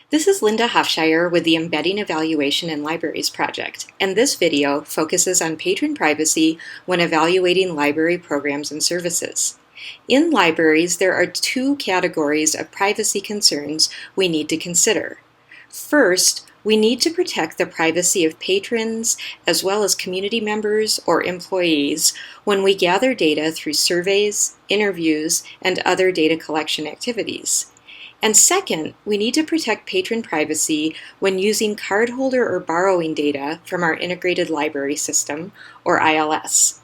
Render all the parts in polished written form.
This is Linda Hofshire with the Embedding Evaluation in Libraries project, and this video focuses on patron privacy when evaluating library programs and services. In libraries, there are two categories of privacy concerns we need to consider. First, we need to protect the privacy of patrons as well as community members or employees when we gather data through surveys, interviews, and other data collection activities. And second, we need to protect patron privacy when using cardholder or borrowing data from our Integrated Library System, or ILS.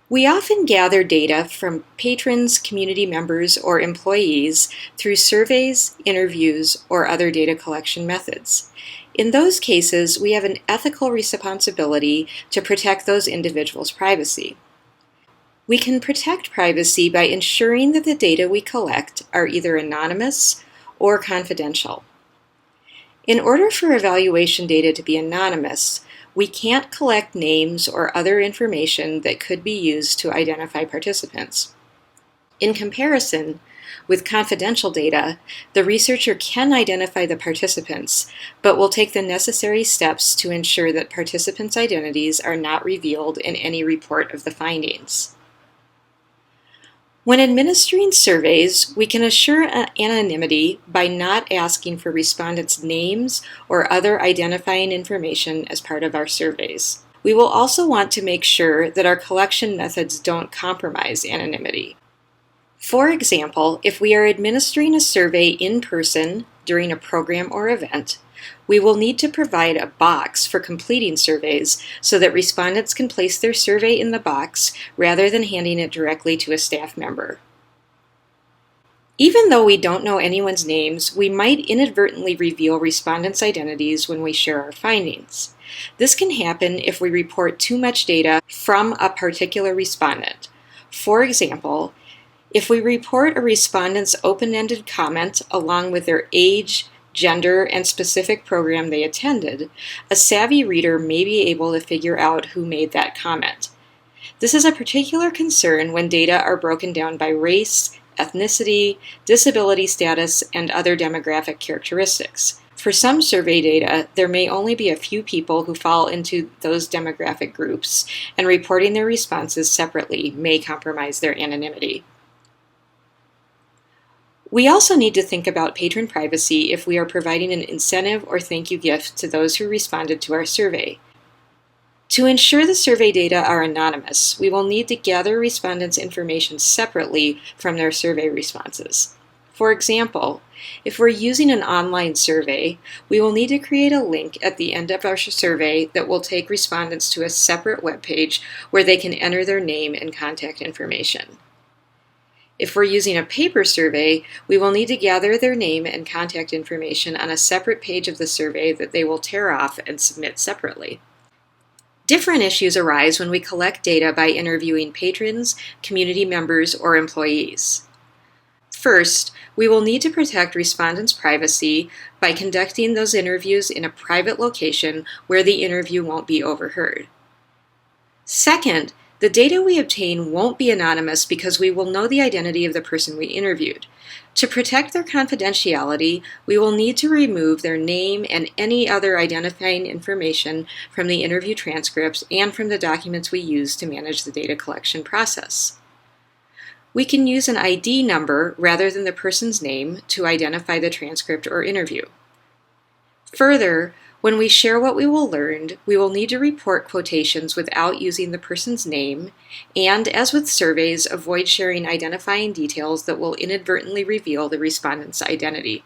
We often gather data from patrons, community members, or employees through surveys, interviews, or other data collection methods. In those cases, we have an ethical responsibility to protect those individuals' privacy. We can protect privacy by ensuring that the data we collect are either anonymous or confidential. In order for evaluation data to be anonymous, we can't collect names or other information that could be used to identify participants. In comparison, with confidential data, the researcher can identify the participants, but will take the necessary steps to ensure that participants' identities are not revealed in any report of the findings. When administering surveys, we can assure anonymity by not asking for respondents' names or other identifying information as part of our surveys. We will also want to make sure that our collection methods don't compromise anonymity. For example, if we are administering a survey in person during a program or event, we will need to provide a box for completing surveys so that respondents can place their survey in the box rather than handing it directly to a staff member. Even though we don't know anyone's names, we might inadvertently reveal respondents' identities when we share our findings. This can happen if we report too much data from a particular respondent. For example, if we report a respondent's open-ended comment along with their age, gender, and specific program they attended, a savvy reader may be able to figure out who made that comment. This is a particular concern when data are broken down by race, ethnicity, disability status, and other demographic characteristics. For some survey data, there may only be a few people who fall into those demographic groups, and reporting their responses separately may compromise their anonymity. We also need to think about patron privacy if we are providing an incentive or thank you gift to those who responded to our survey. To ensure the survey data are anonymous, we will need to gather respondents' information separately from their survey responses. For example, if we're using an online survey, we will need to create a link at the end of our survey that will take respondents to a separate web page where they can enter their name and contact information. If we're using a paper survey, we will need to gather their name and contact information on a separate page of the survey that they will tear off and submit separately. Different issues arise when we collect data by interviewing patrons, community members, or employees. First, we will need to protect respondents' privacy by conducting those interviews in a private location where the interview won't be overheard. Second, the data we obtain won't be anonymous because we will know the identity of the person we interviewed. To protect their confidentiality, we will need to remove their name and any other identifying information from the interview transcripts and from the documents we use to manage the data collection process. We can use an ID number rather than the person's name to identify the transcript or interview. Further, when we share what we will learn, we will need to report quotations without using the person's name, and as with surveys, avoid sharing identifying details that will inadvertently reveal the respondent's identity.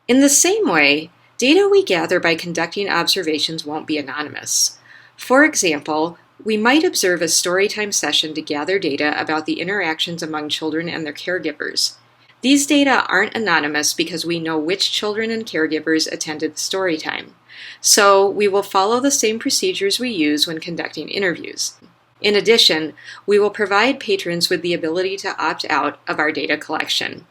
In the same way, data we gather by conducting observations won't be anonymous. For example, we might observe a storytime session to gather data about the interactions among children and their caregivers. These data aren't anonymous because we know which children and caregivers attended the story time, so we will follow the same procedures we use when conducting interviews. In addition, we will provide patrons with the ability to opt out of our data collection.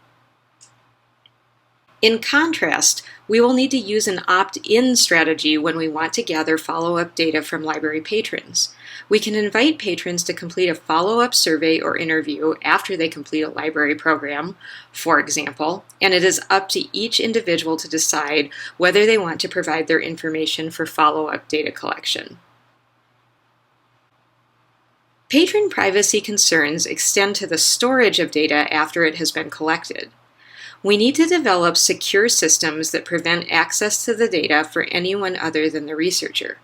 In contrast, we will need to use an opt-in strategy when we want to gather follow-up data from library patrons. We can invite patrons to complete a follow-up survey or interview after they complete a library program, for example, and it is up to each individual to decide whether they want to provide their information for follow-up data collection. Patron privacy concerns extend to the storage of data after it has been collected. We need to develop secure systems that prevent access to the data for anyone other than the researcher.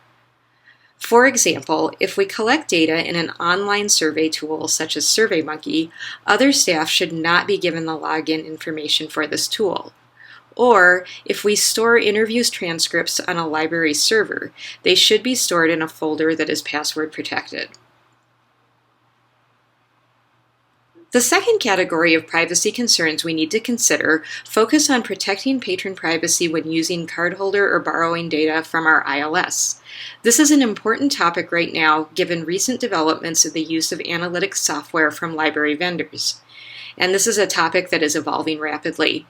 For example, if we collect data in an online survey tool such as SurveyMonkey, other staff should not be given the login information for this tool. Or, if we store interviews transcripts on a library server, they should be stored in a folder that is password protected. The second category of privacy concerns we need to consider focus on protecting patron privacy when using cardholder or borrowing data from our ILS. This is an important topic right now given recent developments in the use of analytics software from library vendors. And this is a topic that is evolving rapidly.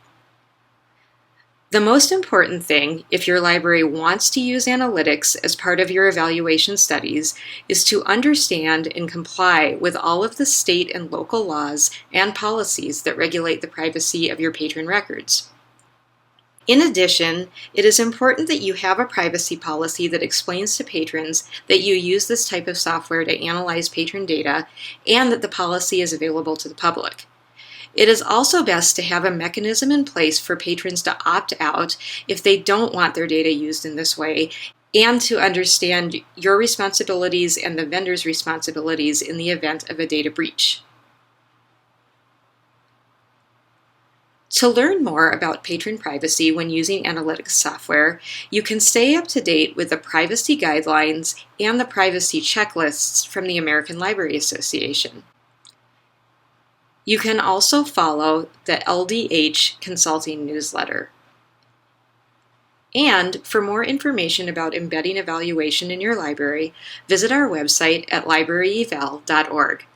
The most important thing, if your library wants to use analytics as part of your evaluation studies, is to understand and comply with all of the state and local laws and policies that regulate the privacy of your patron records. In addition, it is important that you have a privacy policy that explains to patrons that you use this type of software to analyze patron data and that the policy is available to the public. It is also best to have a mechanism in place for patrons to opt out if they don't want their data used in this way, and to understand your responsibilities and the vendor's responsibilities in the event of a data breach. To learn more about patron privacy when using analytics software, you can stay up to date with the privacy guidelines and the privacy checklists from the American Library Association. You can also follow the LDH Consulting newsletter. And for more information about embedding evaluation in your library, visit our website at libraryeval.org.